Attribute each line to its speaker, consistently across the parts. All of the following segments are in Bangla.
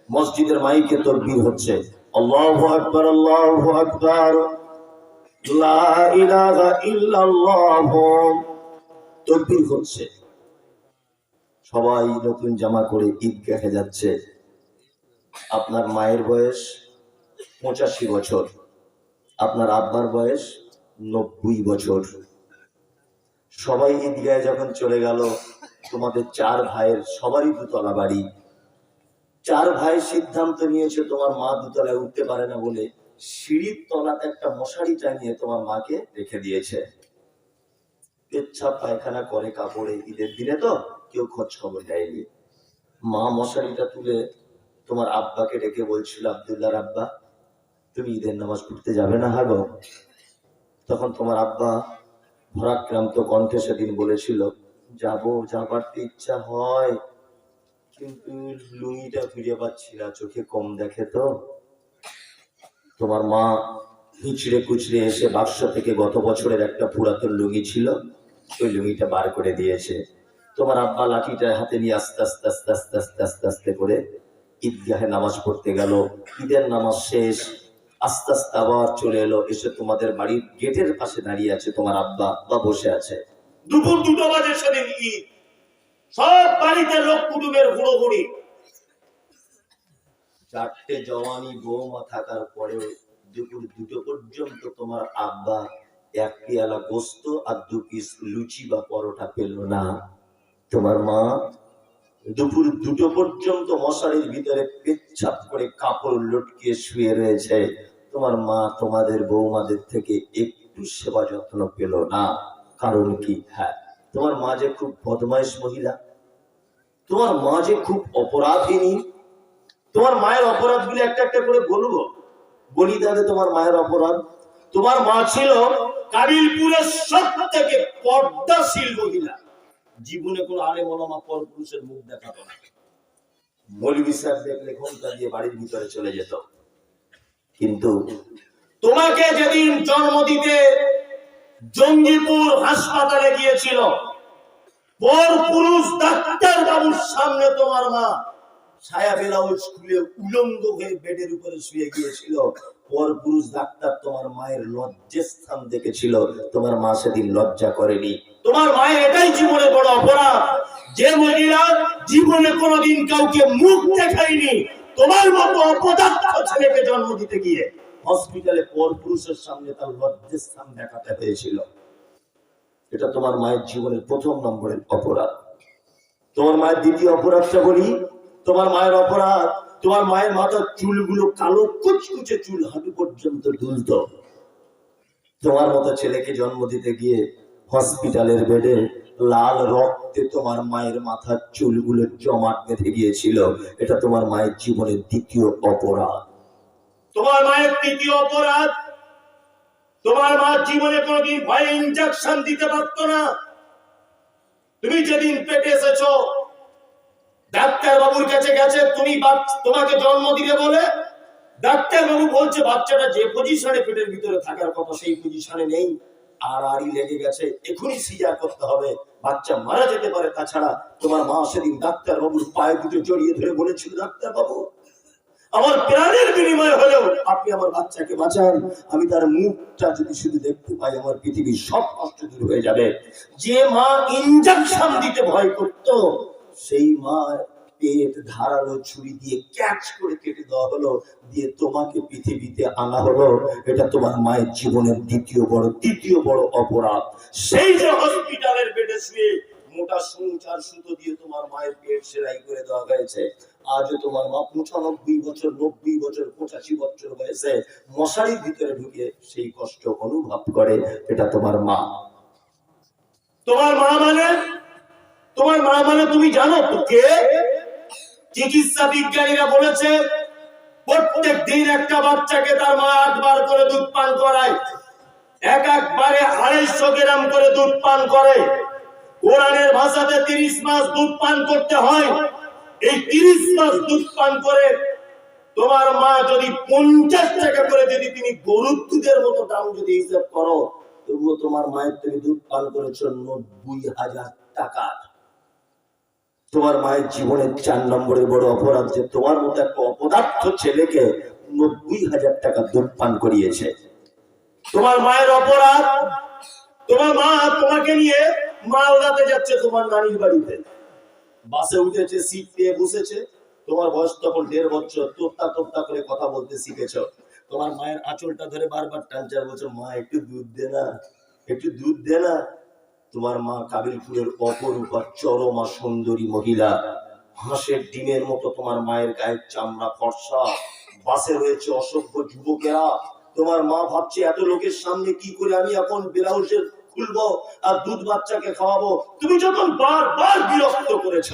Speaker 1: মসজিদের মাইকে তাকবীর হচ্ছে, আল্লাহু আকবার, আল্লাহু আকবার, লা ইলাহা ইল্লাল্লাহ, তাকবীর হচ্ছে। সবাই নতুন জামা করে ঈদগাহে যাচ্ছে। আপনার মায়ের বয়স 85 বছর, আপনার আব্বার বয়স 90 বছর। সবাই ঈদগাহে যখন চলে গেল, তোমাদের 4 ভাইয়ের সবারই দুতলা বাড়ি। 4 ভাই সিদ্ধান্ত নিয়েছে তোমার মা দুতলায় উঠতে পারে না বলে সিঁড়ির তলাতে একটা মশারি টানিয়ে তোমার মাকে রেখে দিয়েছে। পেচ্ছাপ পায়খানা করে কাপড়ে, ঈদের দিনে তো কেউ খোঁজ খবর দেয়নি। মা মশারিটা তুলে তোমার আব্বাকে ডেকে বলছিল, আব্দুল্লাহর আব্বা, তুমি ঈদের নামাজ পড়তে যাবে না হাগো? তখন তোমার আব্বা ভরাক্রান্ত কণ্ঠে সেদিন বলেছিল, যাবো, যাবার তো ইচ্ছা হয়, কিন্তু লুঙ্গিটা ফিরে পাচ্ছি না, চোখে কম দেখে তো। তোমার মা কুচড়ে কুচড়ে এসে বাক্স থেকে গত বছরের একটা পুরাতন লুঙ্গি ছিল, ওই লুঙ্গিটা বার করে দিয়েছে। তোমার আব্বা লাঠিটা হাতে নিয়ে আস্তে আস্তে আস্তে আস্তে আস্তে আস্তে আস্তে করে ঈদগাহে নামাজ পড়তে গেল। ঈদের নামাজ শেষ, আস্তে আস্তে আবার চলে এলো, এসে তোমাদের বাড়ির গেটের পাশে দাঁড়িয়ে আছে তোমার আব্বা, বা বসে আছে। দুপুর 2টা বাজে সেদিন ঈদ, সব বাড়িতে লোক কুটুমের হুড়োহুড়ি। 4টে জওয়ানি বৌমা থাকার পরেও দুপুর 2টো পর্যন্ত তোমার আব্বা 1 পেয়ালা গোস্ত আর 2 পিস লুচি বা পরোটা পেল না। তোমার মা দুপুর 2টো পর্যন্ত মশারির ভিতরে পেচ্ছাপ করে কাপড় লটকিয়ে শুয়ে রয়েছে। তোমার মা তোমাদের বৌমাদের থেকে একটু সেবা যত্ন পেল না। কারণ কি? হ্যাঁ, তোমার মা যে খুব বদমাইশ মহিলা, তোমার মা যে খুব অপরাধিনী। তোমার মায়ের অপরাধগুলো একটা একটা করে বলবো, বলি তাহলে তোমার মায়ের অপরাধ। তোমার মা ছিল কাবিলপুরের সবথেকে পর্দাশীল মহিলা। জীবনে কোনো আলেম ওলামা পরপুরুষের মুখ দেখাতো না। মৌলভী সাহেব দেখলে ঘোমটা দিয়ে বাড়ির ভিতরে চলে যেত। কিন্তু তোমাকে যেদিন জন্ম দিতে জঙ্গিপুর হাসপাতালে গিয়েছিল, পরপুরুষ ডাক্তার বাবুর সামনে তোমার মা ছায়া ব্লাউজ খুলে উলঙ্গ হয়ে বেডের উপরে শুয়ে গিয়েছিল। পরপুরুষ ডাক্তার তোমার মায়ের লজ্জাস্থান দেখেছিল, তোমার মা সেদিন লজ্জা করেনি। তোমার মায়ের এটাই জীবনে বড় অপরাধ, যে মহিলা জীবনে কোনোদিন কাউকে মুখ দেখায়নি, তোমার মতো অপদার্থ ছেলেকে জন্ম দিতে গিয়ে হসপিটালে পরপুরুষের সামনে তার লজ্জাস্থান দেখাতে হয়েছিল। এটা তোমার মায়ের জীবনের 1 নম্বরের অপরাধ। তোমার মায়ের দ্বিতীয় অপরাধটা বলি। তোমার মায়ের অপরাধ, তোমার মায়ের মাথার চুলগুলো কালো কুচকুচে চুল, হাঁটু পর্যন্ত দুলত। তোমার মতো ছেলেকে জন্ম দিতে গিয়ে হসপিটালের বেডে লাল রক্তে তোমার মায়ের মাথার চুলগুলো জমাট বেঁধে গিয়েছিল। এটা তোমার মায়ের জীবনের দ্বিতীয় অপরাধ। তোমার মায়ের তৃতীয় অপরাধ, তোমার মা জীবনে কোনোদিন ভয়ে ইনজেকশন দিতে পারতো না। তুমি যেদিন পেটে এসেছো, ডাক্তার বাবুর কাছে গেছে, তুমি তোমাকে জন্ম দিবে বলে, ডাক্তার বাবু বলছে বাচ্চাটা যে পজিশনে পেটের ভিতরে থাকার কথা সেই পজিশনে নেই, আড়াআড়ি লেগে গেছে, এখনই সিজার করতে হবে, বাচ্চা মারা যেতে পারে। তাছাড়া তোমার মা সেদিন ডাক্তার বাবুর পায়ে দুটো জড়িয়ে ধরে বলেছিল, ডাক্তার বাবু, আমার প্রাণের বিনিময়ে হলেও আপনি আমার বাচ্চাকে বাঁচান, আমি তার মুখটা যদি শুধু দেখতে পাই আমার পৃথিবীর সব কষ্ট দূর হয়ে যাবে। যে মা ইনজেকশন দিতে ভয় করত, সেই মা পেট ধারালো ছুরি দিয়ে ক্যাচ করে কেটে দেওয়া হলো, দিয়ে তোমাকে পৃথিবীতে আনা হলো। এটা তোমার মায়ের জীবনের তৃতীয় বড় অপরাধ। সেই যে হসপিটালের বেডে শুয়ে মোটা সূচ আর সুতো দিয়ে তোমার মায়ের পেট সেলাই করে দেওয়া হয়েছে, আজও তোমার মা 95 বছর, 90 বছর, 85 বছর বয়সে মশারির ভিতরে ঢুকে সেই কষ্ট অনুভব করে। এটা তোমার মা। তোমার মা মানে তুমি জানো তো কে? চিকিৎসা বিজ্ঞানীরা বলেছে প্রত্যেক দিন একটা বাচ্চাকে তার মা 8 বার করে দুধ পান করায়, একবারে 250 গ্রাম করে দুধ পান করে। কোরআনের ভাষাতে 30 মাস দুধ পান করতে হয়। এই 30 মাস দুধ পান করে তোমার মা যদি 50 টাকা করে যদি তিনি গরুর দুধের মতো দাম যদি হিসাব করো, তবুও তোমার মায়ের থেকে দুধ পান করেছ 90,000 টাকা। তোমার মায়ের জীবনের 4 নম্বরের বড় অপরাধ যে তোমার মতো একটা অপদার্থ ছেলেকে 90,000 টাকা দুধ পান করিয়েছে। তোমার মায়ের অপরাধ, তোমার মা তোমাকে নিয়ে মালদাতে যাচ্ছে তোমার নানির বাড়িতে, বাসে উঠেছে, সিট পেয়ে বসেছে, তোমার বয়স তখন 1.5 বছর, তোত্তা তোত্তা করে কথা বলতে শিখেছ। তোমার মায়ের আঁচলটা ধরে বারবার টানছে আর বলছো, মা একটু দুধ দে না, একটু দুধ দে না। তোমার মা কাবিলপুরের অপরূপা চরমা সুন্দরী মহিলা, হাঁসের ডিমের মতো তোমার মায়ের গায়ের চামড়া ফর্সা, বাসে রয়েছে অসভ্য যুবকেরা। তোমার মা ভাবছে এত লোকের সামনে কি করে আমি এখন ব্লাউজের খুলবো আর দুধ বাচ্চাকে খাওয়াবো। তুমি যখন বারবার বিরক্ত করেছ,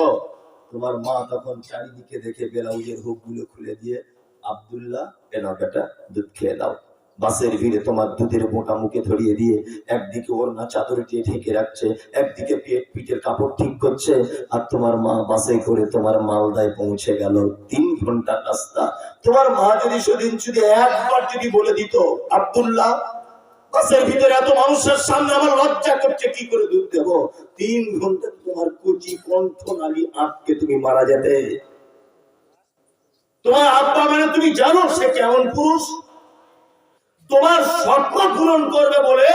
Speaker 1: তোমার মা তখন চারিদিকে দেখে ব্লাউজের হুক গুলো খুলে দিয়ে, আব্দুল্লাহ এনাও বেটা দুধ খেয়ে দাও। বাসের ভিড়ে তোমার দুধের মোটা মুখে ধরিয়ে দিয়ে একদিকে ওড়না চাদর দিয়ে ঢেকে রাখছে, একদিকে পিঠের কাপড় ঠিক করছে, আর তোমার মা বাসে করে তোমার মালদায় পৌঁছে গেল। 3 ঘন্টার রাস্তা। তোমার মা যদি সেদিন শুধু একবার যদি বলে দিত, আব্দুল্লাহ বাসের ভিতরে এত মানুষের সামনে আমার লজ্জা করছে, কি করে দুধ দেব, 3 ঘন্টা তোমার কচি কণ্ঠনালী আটকে তুমি মারা যেতে। তোমার আব্বা মানে তুমি জানো সে কেমন পুরুষ। তোমার স্বপ্ন পূরণ করবে বলে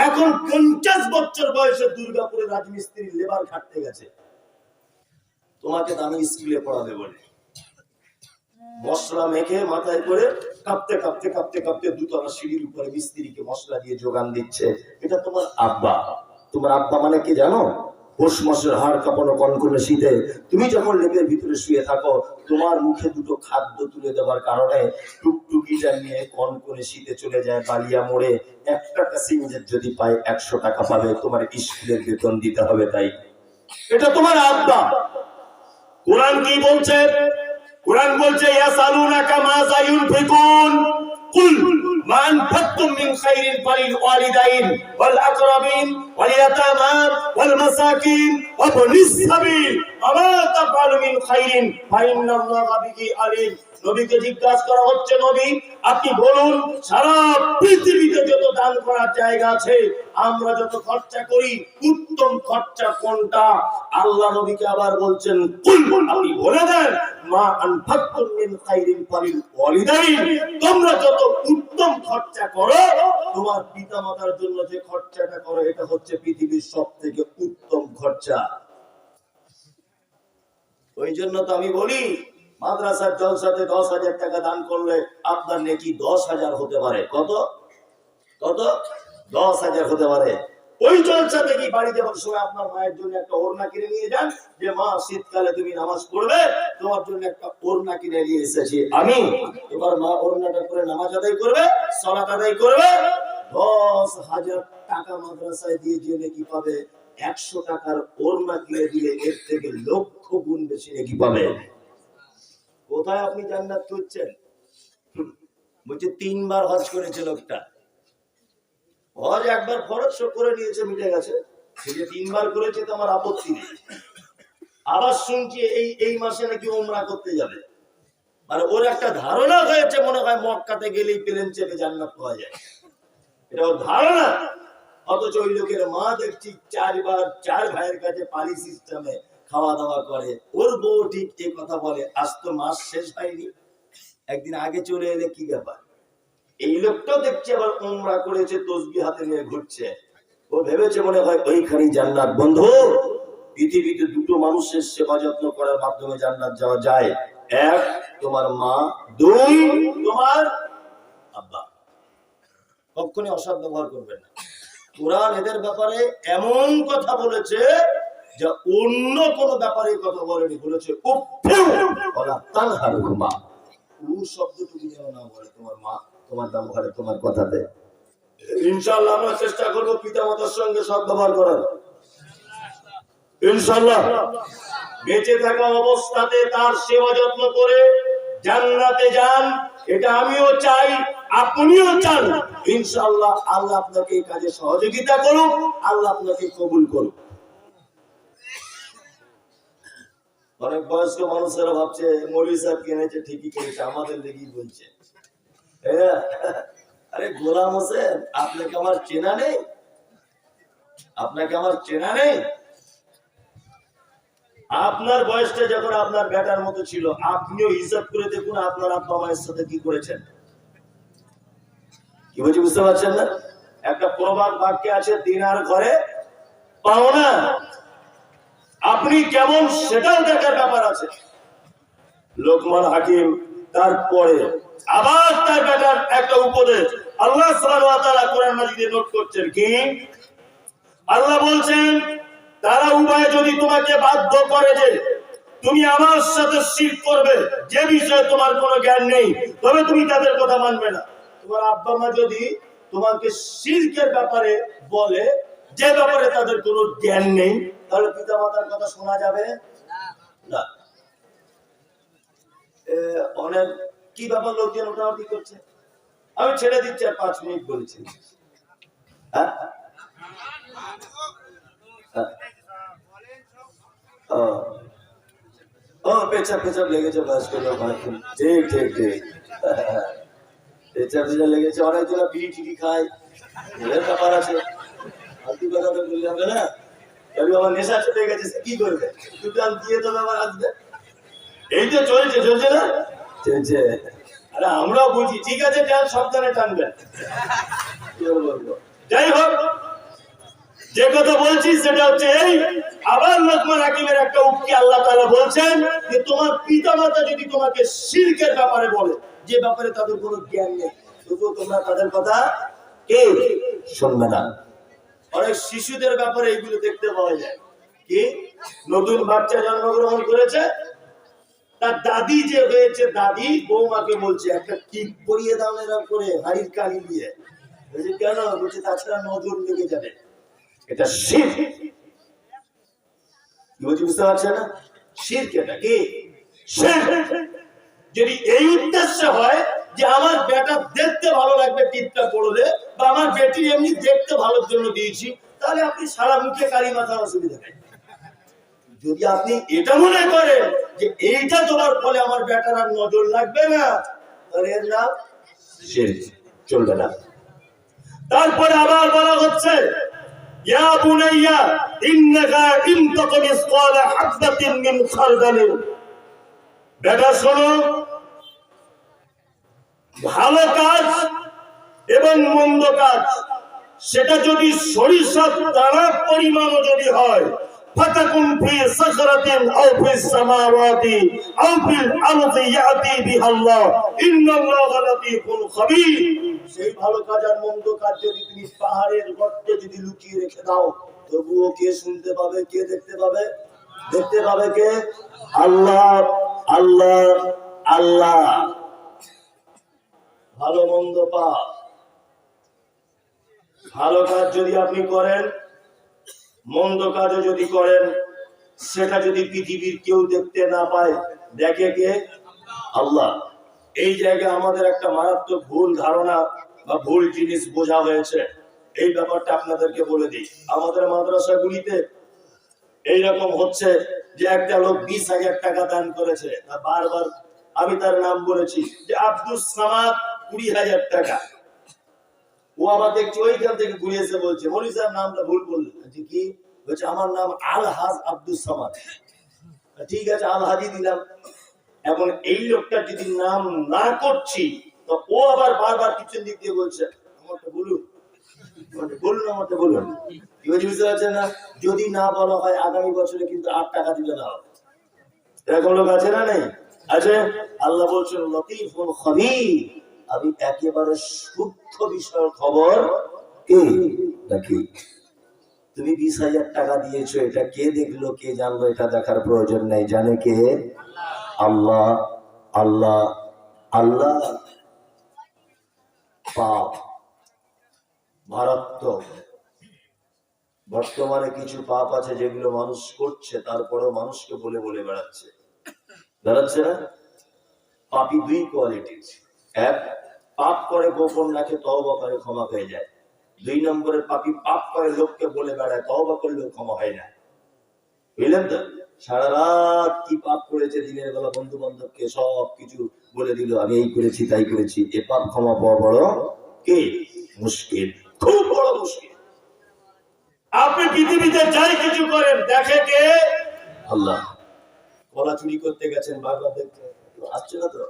Speaker 1: এখন 50 বছর বয়সে দুর্গাপুরে রাজমিস্ত্রি লেবার খাটতে গেছে, তোমাকে দামি স্কুলে পড়াবে বলে। মশলা মেখে মাথায় করে কাঁপতে কাঁপতে কাঁপতে কাঁপতে 2তলা সিঁড়ির উপরে মিস্ত্রিকে মশলা দিয়ে যোগান দিচ্ছে। এটা তোমার আব্বা। তোমার আব্বা মানে কি জানো? পৌষ মাসের হাড় কাঁপানো কনকনে শীতে তুমি যখন লেপের ভিতরে শুয়ে থাকো, তোমার মুখে 2টো খাদ্য তুলে দেওয়ার কারণে টুকটুকিটা নিয়ে কনকনে শীতে চলে যায় বালিয়া মোড়ে। একটা প্যাসেঞ্জার যদি পায় 100 টাকা পাবে, তোমার স্কুলের বেতন দিতে হবে। তাই এটা তোমার আব্বা। কোরআন কি বলছে? কোরআন বলছে, ইয়াসালুনাকা মাযা ইউনফিকুন কুল মা আনফাকতুম মিন খাইরিন ফালিল ওয়ালিদাইন ওয়াল আকরাবিন ওয়াল ইয়াতামা ওয়াল মাসাকিন ওয়া ইবনিস সাবিল ওয়া মা তাফআলু মিন খাইরিন ফাইন্নাল্লাহা বিহি আলিম। নবীকে জিজ্ঞাসা করা হচ্ছে, নবী আপনি বলুন সারা পৃথিবীতে যত দান করার জায়গা আছে, আমরা যত খরচা করি, উত্তম খরচা কোনটা? আল্লাহ নবীকে আবার বলছেন, কুল আপনি বলে দেন, মা আনফাকতুম মিন খাইরিন ফালিল ওয়ালিদাইন, তোমরা যত উত্তম খরচা করো, তোমার পিতামাতার জন্য যে খরচাটা করো, এটা হচ্ছে পৃথিবীর সবথেকে উত্তম খরচা। ওই জন্য তো আমি বলি, মাদ্রাসার জলসাতে 10,000 টাকা দান করলে আপনার নেকি 10,000 হতে পারে। কত কত? 10,000 হতে পারে। ওই জলসাতে কি বাড়িতে সময় আপনার মায়ের জন্য একটা ওড়না কিনে নিয়ে যান, যে মা শীতকালে তুমি নামাজ পড়বে, তোমার জন্য একটা ওড়না কিনে নিয়ে এসেছি আমি। এবার মা ওড়নাটা পরে নামাজ আদায় করবে, সালাত আদায় করবে। 10,000 টাকা মাদ্রাসায় দিয়ে যে নেকি পাবে, 100 টাকার ওড়না কিনে দিলে এর থেকে লক্ষ গুণ বেশি নেকি পাবে। কোথায় আপনি জান্নাত খুঁজছেন? বলছে 3 বার হজ করেছে লোকটা। হজ একবার ফরজ করে নিয়েছে, মিটে গেছে। সে যে 3 বার করেছে তো আমার আপত্তি নেই। আবার শুনছি এই মাসে নাকি ওমরা করতে যাবে। মানে ওর একটা ধারণা হয়েছে, মনে হয় মক্কাতে গেলেই প্লেন চেপে জান্নাত পাওয়া যায়, এটা ওর ধারণা। অথচ ওই লোকের মা দেখছি 4 ভাইয়ের কাছে পালি সিস্টেমে খাওয়া দাওয়া করে। ওর বউ ঠিক এই কথা বলে, আজ তো মাস শেষ হয়নি, একদিন আগে চলে এলে কি ব্যাপার। এই লোকটাও দেখছে আবার উমরা করেছে, তসবিহ হাতে নিয়ে ঘুরছে। ও ভেবেছে মনে হয় ওইখানেই জান্নাত। বন্ধু, পৃথিবীতে 2টো মানুষের সেবা যত্ন করার মাধ্যমে জান্নাত যাওয়া যায়। 1 তোমার মা, 2 তোমার আব্বা। কখনোই অসৎ ব্যবহার করবেন না। কোরআন এদের ব্যাপারে এমন কথা বলেছে যা অন্য কোন ব্যাপারে কথা বলেনি। বলেছে শব্দটুকু যেন না বলে তোমার মা তোমার ব্যবহারে, তোমার কথাতে। ইনশাআল্লাহ আমরা চেষ্টা করবো পিতা মাতার সঙ্গে সৎ ব্যবহার করার। ইনশাআল্লাহ বেঁচে থাকা অবস্থাতে তার সেবা যত্ন করে জান্নাতে যান, এটা আমিও চাই, আপনিও চান। ইনশাআল্লাহ আল্লাহ আপনাকে এই কাজে সহযোগিতা করুক, আল্লাহ আপনাকে কবুল করুক। অনেক বয়স্ক মানুষেরা ভাবছে মৌলভী সাহেব কিনেছে, ঠিকই কিনেছে, আমাদের লেগেই বলছে। আরে গোলাম হোসেন, আপনাকে আমার চেনা নেই? আপনাকে আমার চেনা নেই? আপনার বয়সটা যখন আপনার বেটার মতো ছিল, আপনিও হিসাব করে দেখুন আপনার আব্বা মায়ের সাথে কি করেছেন। কি বলছি বুঝতে পারছেন না? একটা প্রবাদ বাক্য আছে, দিনার ঘরে পাও না। আপনি কেমন সেটাও দেখার ব্যাপার আছে। লোকমান হাকিম তারপরে আবার তার বেটার একটা উপদেশ আল্লাহ সুবহানাহু ওয়া তাআলা কোরআন মাজিদে নোট করছেন। কি আল্লাহ বলছেন, তারা উভয় যদি তোমাকে বাধ্য করে যে তুমি আমার সাথে শিরক করবে, যে বিষয়ে তোমার কোনো জ্ঞান নেই, তবে তুমি তাদের কথা মানবে না। তোমার আব্বা মা যদি তোমাকে শিরকের ব্যাপারে বলে, যে ব্যাপারে তাদের কোনো জ্ঞান নেই, তাহলে পিতা মাতার কথা শোনা যাবে না। অনেক কি ব্যাপার, লোকজন ওটাওটি করছে। আমি ছেড়ে দিচ্ছি, আর 5 মিনিট বলেছি। হ্যাঁ ও পেছাব পেছাব লেগেছে, বয়স্ক লোক। ঠিক ঠিক ঠিক, পেছাব লেগেছে। অনেকজন বিড়ি টিড়ি খায়, এর ব্যাপার আছে। ফালতু কথা তো বললে হবে না। কেউ আমার নেশা চলে গেছে, সে কি করবে? দুটো দিয়ে দেবে, আবার আসবে। এই যে চলছে চলছে না চলছে। আরে আমরাও বুঝি, ঠিক আছে, যান সাবধানে টানবেন। যাই হোক, যে কথা বলছি সেটা হচ্ছে এই, আবার লোকমান হাকিমের একটা উক্তি আল্লাহ তাআলা বলছেন যে তোমার পিতামাতা যদি তোমাকে শিরকের ব্যাপারে বলে, যে ব্যাপারে তাদের কোনো জ্ঞান নেই, তবুও তোমরা তাদের কথা কে শুনবে না। অনেক শিশুদের ব্যাপারে এইগুলো দেখতে পাওয়া যায়। কি নতুন বাচ্চা জন্মগ্রহণ করেছে, তার দাদি যে হয়েছে, দাদি বৌমাকে বলছে একটা টিপ পরিয়ে দাও এরকম করে হাড়ির কালি দিয়ে। বলছে কেন? বলছে তাছাড়া নজর লেগে যাবে। এটা শিরক। কি বলছি বুঝতে পারছেন না? শিরক। এটা কি শিরক? যদি এই উদ্দেশ্য হয় যে আমার বেটা দেখতে ভালো লাগবে টিপটা পড়লে, বা আমার বেটি এমনি দেখতে ভালোর জন্য দিয়েছি, তাহলে আপনি সারা মুখে কালি মাথার অসুবিধা নেই। যদি আপনি এটা মনে করেন যে এইটা তোমার ফলে আমার বেটার আর নজর লাগবে না, তাহলে এর নাম শিরক, চলবে না। তারপরে আবার বলা হচ্ছে, ইয়া বুনাইয়া ইন্নাকা ইন তাক মিসকালা হাববাতিন মিন খারদাল। বেটা শোনো, ভালো কাজ এবং মন্দ কাজ সেটা যদি সরিষার দানার পরিমাণও যদি হয়, ফাতাকুন ফি সাখরাতিন আও ফিস সামাওয়াতি আও ফিল আরদি ইয়াতি বিহাল্লাহ ইন্নাল্লাহা লাতীফুল খাবীর। সেই ভালো কাজ আর মন্দ কাজ যদি তুমি পাহাড়ের গর্তে যদি লুকিয়ে রেখে দাও, তবুও কে শুনতে পাবে, কে দেখতে পাবে? দেখতে পাবে কে? আল্লাহ আল্লাহ আল্লাহ। ভালো মন্দ পাপ, ভালো কাজ যদি আপনি করেন, মন্দ কাজও যদি করেন, সেটা যদি পৃথিবীর কেউ দেখতে না পায়, দেখে কে? আল্লাহ। এই জায়গায় আমাদের একটা মারাত্মক ভুল ধারণা বা ভুল জিনিস বোঝা হয়েছে। এই ব্যাপারটা আপনাদেরকে বলে দিই। আমাদের মাদ্রাসাগুলিতে এইরকম হচ্ছে যে একটা লোক 20,000 টাকা দান করেছে, বারবার আমি তার নাম বলেছি, যে আব্দুস সামাদ 20,000 টাকা। ও আবার দেখছি ওইখান থেকে ঘুরে এসে বলছে, মৌলী সাহেব নামটা ভুল বললেন। কি বলছে? আমার নাম আলহাজ আব্দুস সামাদ। ঠিক আছে, আলহাজি দিলাম। এখন এই লোকটা যদি নাম না করছি, তো ও আবার বারবার পিছন দিক দিয়ে বলছে আমারটা বলুন, বলুন, আমারটা বলুন। কি বলছি বুঝতে পারছেন না? যদি না বলা হয়, আগামী বছরে কিন্তু 8 টাকা দিবে না। এরকম লোক আছে না? নেই? আছে। আল্লাহ বলছেন লতীফুল খাবীর, আমি একেবারে সূক্ষ্ম বিষয়ের খবর কে রাখি। তুমি 20,000 টাকা দিয়েছো, এটা কে দেখলো, কে জানলো, এটা দেখার প্রয়োজন নেই। জানে কে? আল্লাহ আল্লাহ আল্লাহ। পাপ মারাত্মক। বর্তমানে কিছু পাপ আছে যেগুলো মানুষ করছে, তারপরেও মানুষকে বলে বলে বেড়াচ্ছে না? পাপী 2 কোয়ালিটির। এক, পাপ করে গোপন রাখে, তওবা করে ক্ষমা হয়ে যায়। 2 নম্বরের পাপী পাপ করে লোককে বলে বেড়ায়, তওবা করলেও ক্ষমা হয় না। বুঝলেন তো? সারা রাত কি পাপ করেছে, দিনের বেলা বন্ধু বান্ধবকে সব কিছু বলে দিল, আমি এই করেছি তাই করেছি। এ পাপ ক্ষমা পাওয়া বড় কে মুশকিল, খুব বড় মুশকিল। আপনি পৃথিবীতে যাই কিছু করেন, দেখে কে? আল্লাহ। কলা চুরি করতে গেছেন, বারবার দেখতে আসছে না তো,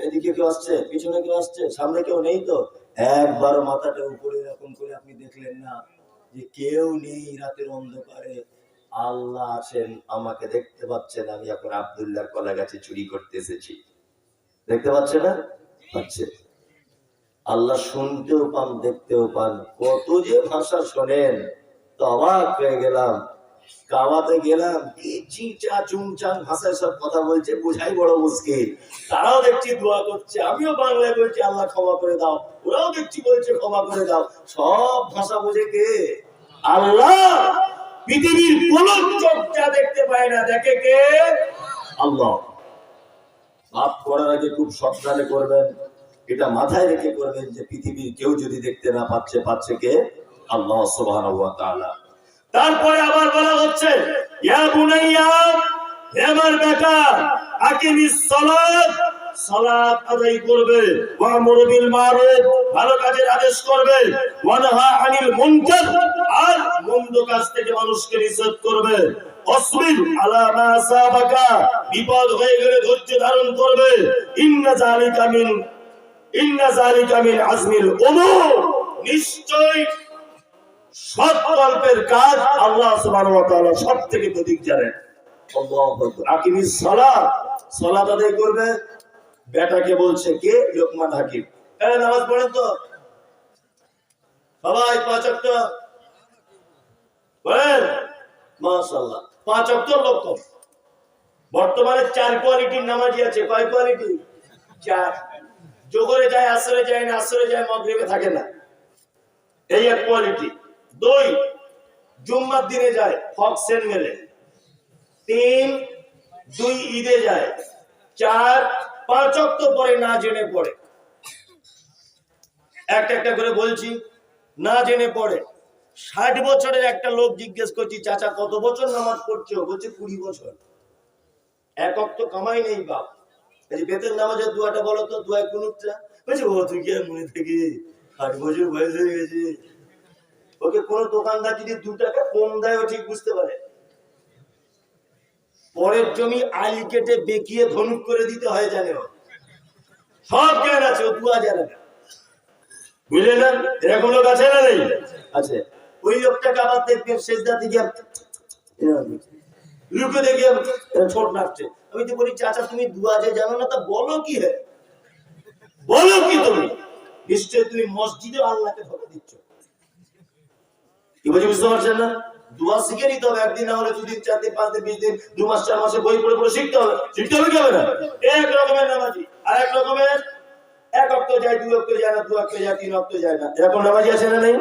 Speaker 1: এদিকে কেউ আসছে, পিছনে কেউ আসছে, সামনে কেউ নেই তো, একবার মাথাটা উপরে এরকম করে আপনি দেখলেন না যে কেউ নেই, রাতের অন্ধকারে আল্লাহ আছেন, আমাকে দেখতে পাচ্ছেন, আমি এখন আব্দুল্লাহর কলা গাছে চুরি করতে এসেছি, দেখতে পাচ্ছে না? পাচ্ছে। আল্লাহ শুনতেও পান, দেখতেও পান, কত যে ভাষা শোনেন, তো অবাক হয়ে গেলাম। কাওয়াতে গেলাম, কি চিঁচা চুংচাং ভাষায় সব কথা বলছে, বোঝাই বড় মুশকিল। তারাও দেখছি দোয়া করছে, আমিও বাংলায় বলছি আল্লাহ ক্ষমা করে দাও, ওরাও দেখছি বলছে ক্ষমা করে দাও। সব ভাষা বোঝে কে? আল্লাহ। পৃথিবীর কোন চোখ যা দেখতে পায় না, দেখে কে? আল্লাহ। পাপ করার আগে খুব সাবধানে করবেন, এটা মাথায় রেখে করবেন যে পৃথিবীর কেউ যদি দেখতে না পাচ্ছে, পাচ্ছে কে? আল্লাহ সুবহানাহু ওয়া তাআলা। তারপরে আবার বলা হচ্ছে, ইয়া বুনাইয়া, হে আমার বেটা, আকিমিস সালাত, সালাত আদায় করবে, ওয়ামুর বিল মারুফ, ভালো কাজের আদেশ করবে, ওয়ানহা আনিল মুনকার, আর মন্দ কাজ থেকে মানুষকে নিষেধ করবে, অসবির আলা মা সাবাকা, বিপদ হয়ে গেলে ধৈর্য ধারণ করবে, ইন্না যালিকা মিন আজমিল উমুর, নিশ্চয় সৎকল্পের কাজ আল্লাহ সুবহানাহু ওয়া তাআলা সবথেকে অধিক জানেন। আল্লাহু আকবার। আকিমিস সালাত, সালাত আদায় করবে। বেটাকে বলছে কে? লোকমান হাকিম। এই নামাজ পড়েন তো সবাই, 5 ওয়াক্ত পড়েন। মাশাআল্লাহ, 5 ওয়াক্ত লোক কম। বর্তমানে 4 কোয়ালিটির নামাজি আছে। কয় কোয়ালিটি? 4। জোহরে যায়, আসরে যায় না, আসরে যায়, মাগরিবে থাকে না, এই এক কোয়ালিটি। 2, জুম্মার দিনে যায়, হক সেন মেলে। 3, 2 ঈদে যায়। 4, 5 ওয়াক্ত পরে না জেনে পড়ে। একটা একটা করে বলছি, না জেনে পড়ে। 60 বছরের একটা লোক জিজ্ঞেস করছি, চাচা কত বছর নামাজ পড়ছো? বলছে 20 বছর। এক ওয়াক্ত কামাই নেই বাপ। এই যে বেতের নামাজের দোয়াটা বলো তো, দোয়ায় কুনুতটা। বলছে ও তুই কি আর মনে থেকে 60 বছর বয়স হয়ে গেছে। ওকে কোন দোকানদার যদি 2 টাকা কম দেয়, ও ঠিক বুঝতে পারে। পরের জমি আইল কেটে বেঁকিয়ে ধনুক করে দিতে হয়, জানে ও। সব জ্ঞান আছে, ও দোয়া জানে না। বুঝলেন না? এরকম লোক আছে না নেই? আছে। ওই লোকটাকে আবার দেখবেন সেজদাতে গিয়ে লুকে দেখে ছোট নাচছে। আমি তো বলি, চাচা তুমি দোয়া যে জানো না, তা বলো কি? হ্যাঁ বলো কি তুমি? নিশ্চয় তুমি মসজিদে আল্লাহকে ধোঁকা দিচ্ছ। কি বলছি বুঝতে পারছেন না? দোয়া শিখে নিতে হবে, একদিন না হলে 2 দিন, 4 দিন, 5 দিন, 20 দিন, 2 মাস, 4 মাসে বই পড়ে পড়ে শিখতে হবে। শিখতে হবে কি হবে না? এক রকমের নামাজি, আর এক রকমের 1 ওয়াক্ত যায়, 2 ওয়াক্ত যায় না, 2 ওয়াক্ত যায়, 3 ওয়াক্ত যায় না। এরকম নামাজি আছে না নেই?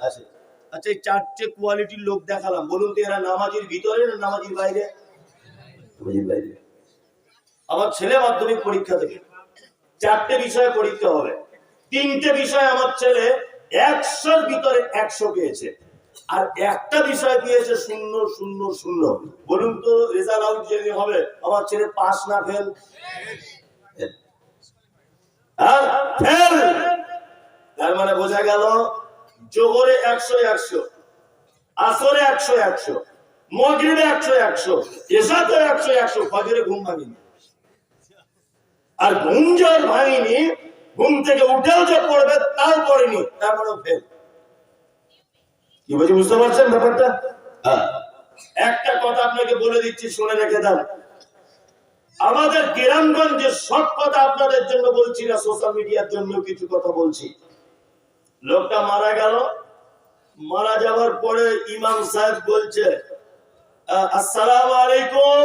Speaker 1: আছে। আচ্ছা, এই 4টে কোয়ালিটির লোক দেখালাম, বলুন তো এরা নামাজির ভিতরে না নামাজির বাইরে? নামাজির বাইরে। আমার ছেলে মাধ্যমিক পরীক্ষা দেবে, 4টে বিষয়ে পরীক্ষা হবে। 3টে বিষয় আমার ছেলে 100-র ভিতরে 100 পেয়েছে, আর একটা বিষয় পেয়েছে 0-0-0। বলুন তো রেজাল্ট আউট যদি হবে, আমার ছেলে পাস না ফেল? ফেল। তার মানে বোঝা গেল, জোহরে 100-100, আসরে 100-100, মাগরিবে 100-100, এশাতে 100-100, ফজরে ঘুম ভাঙেনি। আর ঘুম যার ভাঙেনি, ঘুম থেকে উঠেও যে পড়বে তাও পড়েনি, তার মানে ফেল। কি বলছি বুঝতে পারছেন ব্যাপারটা? একটা কথা আপনাকে বলে দিচ্ছি, শুনে রেখে দেন। আমাদের গ্রামগঞ্জের সব কথা আপনাদের জন্য বলছি না, সোশ্যাল মিডিয়ার জন্য কিছু কথা বলছি। লোকটা মারা গেল, মারা যাওয়ার পরে ইমাম সাহেব বলছে, আসসালামু আলাইকুম,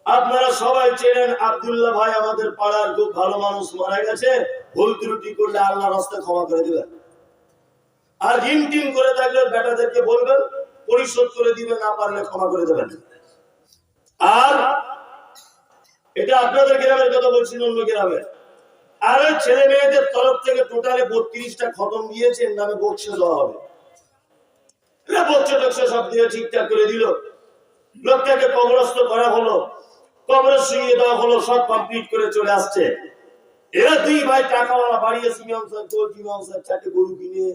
Speaker 1: আপনারা সবাই চেনেন আব্দুল্লাহ ভাই আমাদের পাড়ার খুব ভালো মানুষ, মারা গেছে, ভুল ত্রুটি করলে আল্লাহর রাস্তায় ক্ষমা করে দিবেন, আর ঋণ টিন করে থাকলে বেটাদেরকে বলবেন পরিশোধ করে দিবেন, না পারলে ক্ষমা করে দেবেন। আর এটা আপনাদের গ্রামের কথা বলছি, অন্য গ্রামের। আর ওই ছেলে মেয়েদের তরফ থেকে টোটালে 32টা খতম দিয়েছে, নামে বক্সে দেওয়া হবে। বক্সে সব দিয়ে ঠিকঠাক করে দিল, লোকটাকে কবরস্থ করা হলো, কবরে শুইয়ে দেওয়া হলো, সব কমপ্লিট করে চলে আসছে। এরা 2 ভাই টাকাওয়ালা, বাড়িয়েছে ইমাম সাহেব, বলছি ইমাম সাহেব 4টে গরু কিনে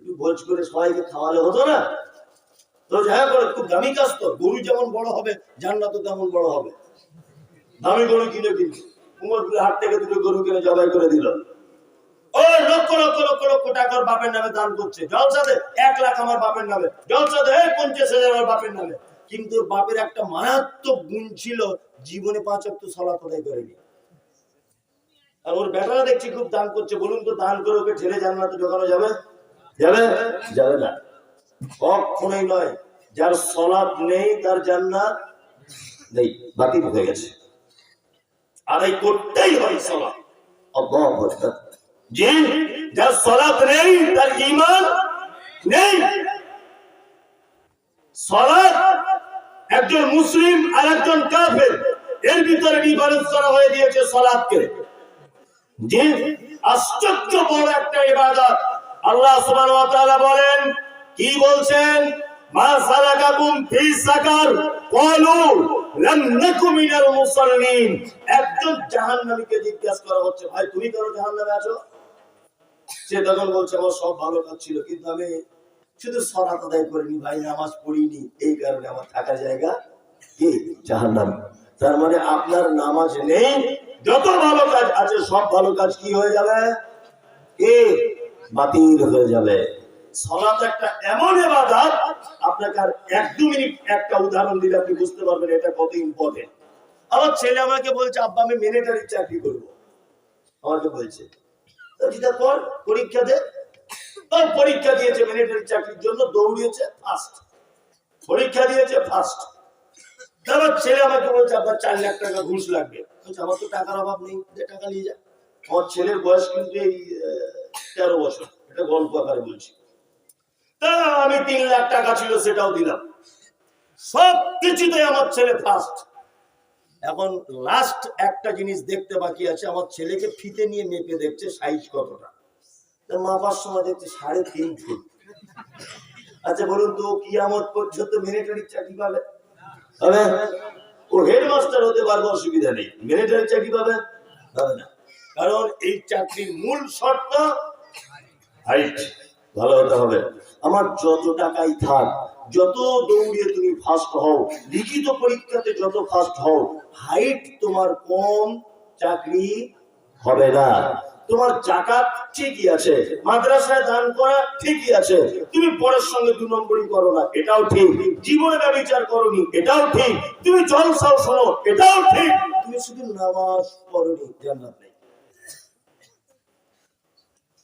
Speaker 1: একটু ভোজ করে সবাইকে খাওয়ালে হতো না? তো হ্যাঁ করে খুব দামি কাজ তো, গরু যেমন বড় হবে জান্নাত তেমন বড় হবে। দামি গরু কিনে কিন্তু উমরপুরের হাট থেকে দুটো গরু কিনে জবাই করে দিল। ও লক্ষ লক্ষ লক্ষ লক্ষ টাকার বাপের নামে দান করছে, জলসাতে 1 লাখ আমার বাপের নামে, জলসাতে 50,000 আমার বাপের নামে। কিন্তু বাপের একটা মারাত্মক গুণ ছিল, জীবনে 5 ওয়াক্ত সালাত আদায় করেনি। আর ওর বেটারা দেখছি খুব দান করছে। বলুন তো দান করে ওকে ঠেলে জান্নাতে ঢোকানো যাবে? যাবে? যাবে না, কখনোই নয়। যার সালাত নেই তার জান্নাত নেই, বাতিল হয়ে গেছে। আদায় করতেই হয় সালাত। আল্লাহু আকবার। জি, যার সালাত নেই তার ঈমান নেই। সালাত একজন মুসলিম আর একজন কাফের এর ভিতরে ডিফারেন্স করা হয়ে দিয়েছে সালাতকে। জি, আশ্চর্য বড় একটা ইবাদত। আল্লাহ সুবহানাহু ওয়া তাআলা বলেন, কি বলছেন? মা সালাকাকুম ফি সাকার ক্বালু লাম নাকু মিনাল মুসাল্লিন। একজন জাহান্নামীকে জিজ্ঞাসা করা হচ্ছে, ভাই তুমি কেন জাহান্নামে আছো? সে তখন বলছে, আমার সব ভালো কাজ ছিল কিন্তু আমি শুধু সালাত আদায় করিনি ভাই, নামাজ পড়িনি, এই কারণে আমার থাকার জায়গা কি জাহান্নাম। তার মানে আপনার নামাজ নেই, যত ভালো কাজ আছে সব ভালো কাজ কি হয়ে যাবে? কি বাতিল হয়ে যাবে। সালাত একটা এমন ইবাদত, আপনাকে আর 1-2 মিনিট একটা উদাহরণ দিলে আপনি বুঝতে পারবেন এটা কত ইম্পর্টেন্ট। আমার ছেলে আমাকে বলছে, আব্বা আমি মিলিটারি চাকরি করব। আমাকে বলছে যেটা কর, পরীক্ষা দে। পরীক্ষা দিয়েছে মিলিটারি চাকরির জন্য, দৌড়িয়েছে ফার্স্ট, পরীক্ষা দিয়েছে ফার্স্ট। তারপর ছেলে আমাকে বলছে, আব্বা 4 লাখ টাকা ঘুষ লাগবে। আমার তো টাকার অভাব নেই, যে টাকা নিয়ে যা। আমার ছেলের বয়স কিন্তু এই 13 বছর, এটা গল্প আকারে বলছি। তা আমি 3 লাখ টাকা ছিল সেটাও দিলাম, সব কিছুতে আমার ছেলে ফার্স্ট। এখন লাস্ট একটা জিনিস দেখতে বাকি আছে, আমার ছেলেকে ফিতে নিয়ে মেপে দেখছে সাইজ কতটা। মাপার সময় দেখছে 3.5 ফুট। আচ্ছা বলুন তো কিয়ামত পর্যন্ত মিলিটারি চাকরি পাবে? ও হেডমাস্টার হতে পারবে, অসুবিধা নেই, মিলিটারি চাকরি পাবে না। কারণ এই চাকরির মূল শর্ত হাইট ভালো হতে হবে। আমার যত টাকাই থাক, যত দৌড়িয়ে তুমি ফার্স্ট হও, লিখিত পরীক্ষাতে যত ফার্স্ট হও, হাইট তোমার কম, চাকরি হবে না। তোমার জাকাত ঠিকই আছে, মাদ্রাসায় দান করা ঠিকই আছে, তুমি পরের সঙ্গে 2 নম্বরই করো না, এটাও ঠিক। জীবনে ব্যভিচার করোনি, এটাও ঠিক। তুমি জলসাও শোনো, এটাও ঠিক। তুমি শুধু নামাজ পড়োনি, জান্নাত নেই।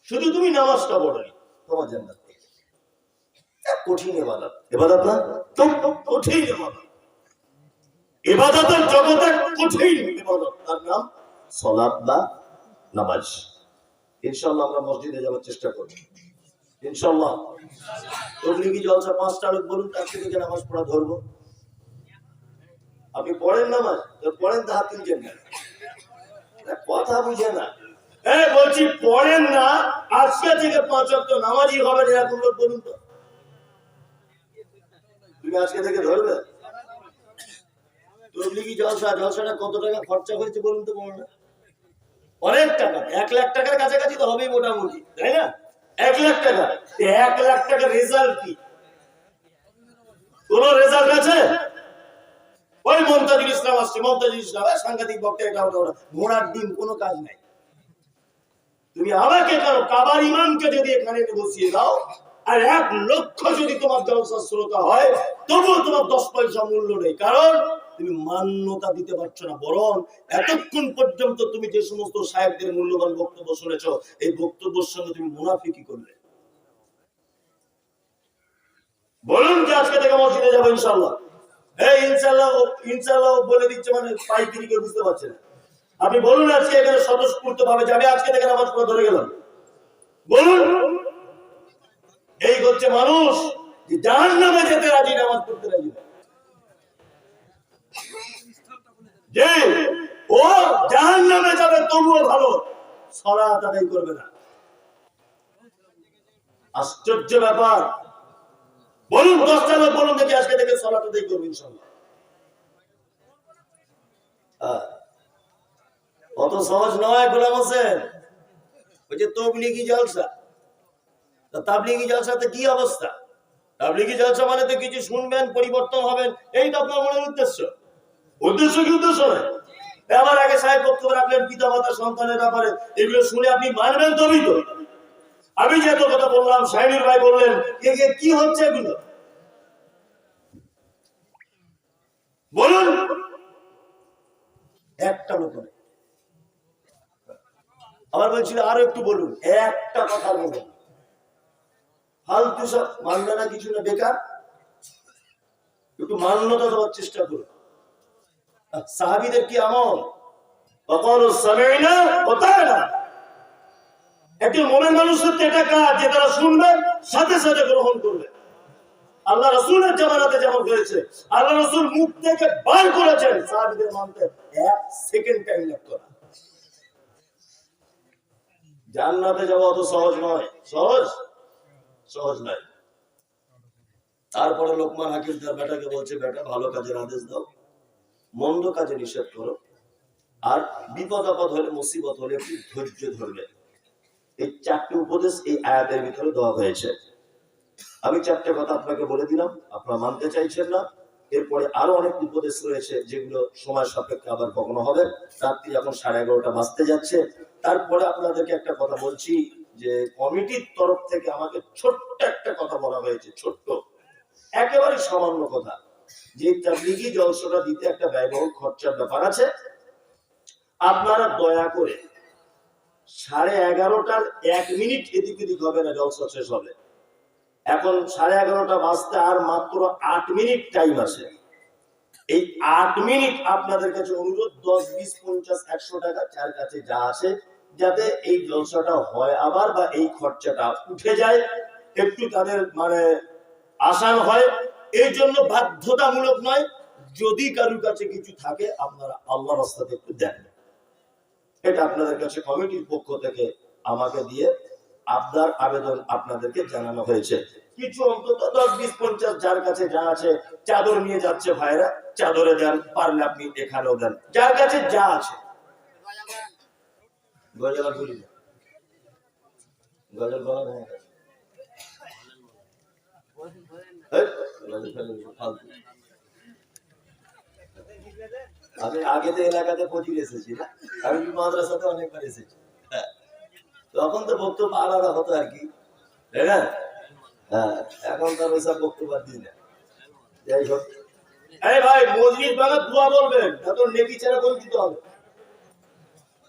Speaker 1: শুধু তুমি নামাজটা পড়োনি, তোমার জান্নাত নেই। কঠিন ইবাদত, ইবাদত না কঠিন ইবাদত। ইবাদতের জগতে কঠিন ইবাদত, তার নাম সালাত বা নামাজ। ইনশাআল্লাহ আমরা মসজিদে যাওয়ার চেষ্টা করব ইনশাআল্লাহ। তবলিগি জলসা 5টা লোক বলুন তার থেকে নামাজ পড়া ধরবো। আপনি পড়েন নামাজ, তো পড়েন তো হাত তুলছেন না, কথা বুঝে না। বলছি পড়েন না, আজকে থেকে 5 ওয়াক্ত নামাজই হবে না এরকম লোক বলুন তো। তুমি আজকে থেকে ধরবে? তবলিগি জলসাটা কত টাকা খরচা হয়েছে বলুন তো? অনেক টাকা, 1 লাখ টাকার কাছাকাছি তো হবেই মোটামুটি, তাই না? 1 লাখ টাকা। 1 লাখ টাকার রেজাল্ট কি? কোন রেজাল্ট আছে? ওই মমতাজুল ইসলাম আসছে, মমতাজুল ইসলাম সাংঘাতিক বক্তা, এটা ওটা ঘোড়ার ডিম, কোনো কাজ নাই। তুমি আমাকে কেন, কাবার ইমামকে যদি এখানে বসিয়ে দাও আর 1 লক্ষ যদি তোমার জলসার শ্রোতা হয়, তবুও তোমার 10 পয়সা মূল্য নেই। কারণ তুমি মান্যতা দিতে পারছো না। বরং এতক্ষণ পর্যন্ত তুমি যে সমস্ত সাহেবদের মূল্যবান বক্তব্য শুনেছো, এই বক্তব্যের সঙ্গে তুমি মুনাফিকি করলে। বলুন যে আজকে থেকে মসজিদে যাবো ইনশাআল্লাহ। ইনশাআল্লাহ ইনশাআল্লাহ বলে দিচ্ছে, মানে পাইকিরি কেউ বুঝতে পারছে না। আপনি বলুন আজকে এখানে স্বতঃস্ফূর্ত ভাবে যাবে, আজকে থেকে নামাজ পড়া ধরে গেলাম, বলুন। এই হচ্ছে মানুষ যে জাহান্নামে যেতে রাজি, নামাজ পড়তে রাজি না। যে ও জাহান্নামে যাবে তবুও ভালো সালাত আদায় করবে না। আশ্চর্য ব্যাপার। বলুন 10টা লোক বলুন দেখি আজকে থেকে সালাত আদায় করবে ইনশাআল্লাহ। অত সহজ নয় গোলাম হোসেন। ওই যে তবলিগি জলসা, তাবলিগি জলসাতে কি অবস্থা? তাবলীগি জলসা মানে তো কিছু শুনবেন, পরিবর্তন হবেন, এই তো আপনার মনের উদ্দেশ্য। উদ্দেশ্য কি উদ্দেশ্য নয়। আমার আগে সাহেব বক্তব্য রাখলেন পিতা মাতা সন্তানের ব্যাপারে, এগুলো শুনে আপনি মানবেন তবেই তো। আমি যে এত কথা বললাম, শাহিনুর ভাই বললেন, কি হচ্ছে এগুলো বলুন। একটা লোক আবার বলছিল আরো একটু বলুন, একটা কথা বলুন। ফালতু সব মানবে না, কিছু না, বেকার। একটু মান্যতা দেওয়ার চেষ্টা করুন। সাহাবীদের কি আমল, একজন মোমেন মানুষের এটা কাজ যে তারা শুনবে, সাথে সাথে গ্রহণ করবে। আল্লাহ রাসূলের জামানাতে যেমন হয়েছে, আল্লাহ রাসূল মুখ থেকে বার করেছেন, সাহাবীদের মানতে 1 সেকেন্ড টাইম লাগতো না। জান্নাতে যাওয়া অত সহজ নয়, সহজ নয়। তারপরে লোকমান হাকিম তার বেটাকে বলছে, বেটা ভালো কাজের আদেশ দাও, মন্দ কাজে নিষেধ করো, আর বিপদ আপদ হলে, মুসিবত হলে একটু ধৈর্য ধরবে। এই 4টি উপদেশ এই আয়াতের ভিতরে দেওয়া হয়েছে। আমি 4টে কথা আপনাকে বলে দিলাম, আপনারা মানতে চাইছেন না। এরপরে আরো অনেক উপদেশ রয়েছে যেগুলো সময় সাপেক্ষে আবার কখনো হবে। রাত্রি এখন 11:30 বাজতে যাচ্ছে। তারপরে আপনাদেরকে একটা কথা বলছি যে কমিটির তরফ থেকে আমাকে ছোট্ট একটা কথা বলা হয়েছে, ছোট্ট, একেবারে সামান্য কথা, যে তাবলীগি জলসাটা দিতে একটা ব্যয়বহুল খরচার ব্যাপার আছে। আপনারা দয়া করে 11:30টার 1 মিনিট এদিক ওদিক হবে না, জলসা শেষ হবে। এখন 11:30 বাজতে আর মাত্র 8 মিনিট টাইম আছে। এই 8 মিনিট আপনাদের কাছে অনুরোধ, 10, 20, 50, 100 টাকা যার কাছে যা আছে, যাতে এই জলসাটা হয় আবার, বা এই খরচাটা উঠে যায়, একটু তাদের মানে আসান হয়। এই জন্য বাধ্যতামূলক নয়, যদি কারোর কাছে কিছু থাকে আপনারা আল্লাহর রাস্তাতে একটু দেন। এটা আপনাদের কাছে কমিটির পক্ষ থেকে আমাকে দিয়ে আপনার আবেদন আপনাদেরকে জানানো হয়েছে। কিছু অন্তত 10, 20, 50 যার কাছে যা আছে, চাদর নিয়ে যাচ্ছে ভাইরা, চাদরে দেন, পারলে আপনি এখানেও দেন, যার কাছে যা আছে। গজল বলি না, গজল বলা না, আমি আগে তো এলাকাতে প্রচুর এসেছি না, আমি মাদ্রাসাতে অনেকবার এসেছি। তখন তো বক্তব্য আলাদা হতো আর কি, তাই না? হ্যাঁ, এখন তো ওইসব বক্তব্য দিই না। যাই হোক, এই ভাই মসজিদ ভাঙা দোয়া বলবেন, এত নেকি ছেড়ে বঞ্চিত হবে,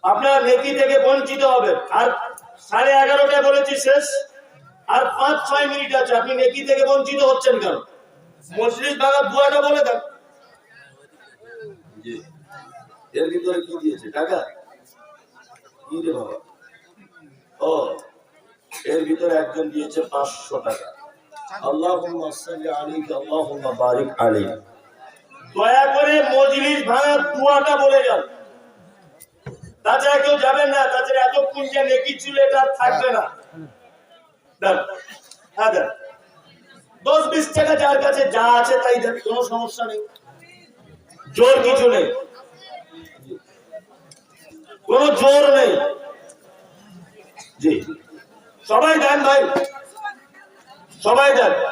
Speaker 1: আপনার নেকি থেকে বঞ্চিত হবে। আর 11:30টায় বলেছি শেষ, আর 5-6 মিনিট আছে, আপনি নেকি থেকে বঞ্চিত হচ্ছেন কেন? মসজিদ ভাঙা দোয়াটা বলে দেন। জি, এর ভিতরে কি দিয়েছে টাকা? কি রে বাবা? ও, এর ভিতরে একজন দিয়েছে 500 টাকা। আল্লাহুম্মা সাল্লি আলাইহি আল্লাহুম্মা বারিক আলাইহি। দয়া করে মজলিস ভাঙার দোয়াটা বলে যান, তাছাড়া কেউ যাবেন না। তাছাড়া এতক্ষণ যে নেকি ছিল এটা থাকবে না। দেন, হ্যাঁ দেন, 10-20 টাকা যার কাছে যা আছে তাই দেন, কোনো সমস্যা নেই, জোর কিছু নেই, কোনো জোর নেই। জি, সবাই দেন ভাই, সবাই দেন।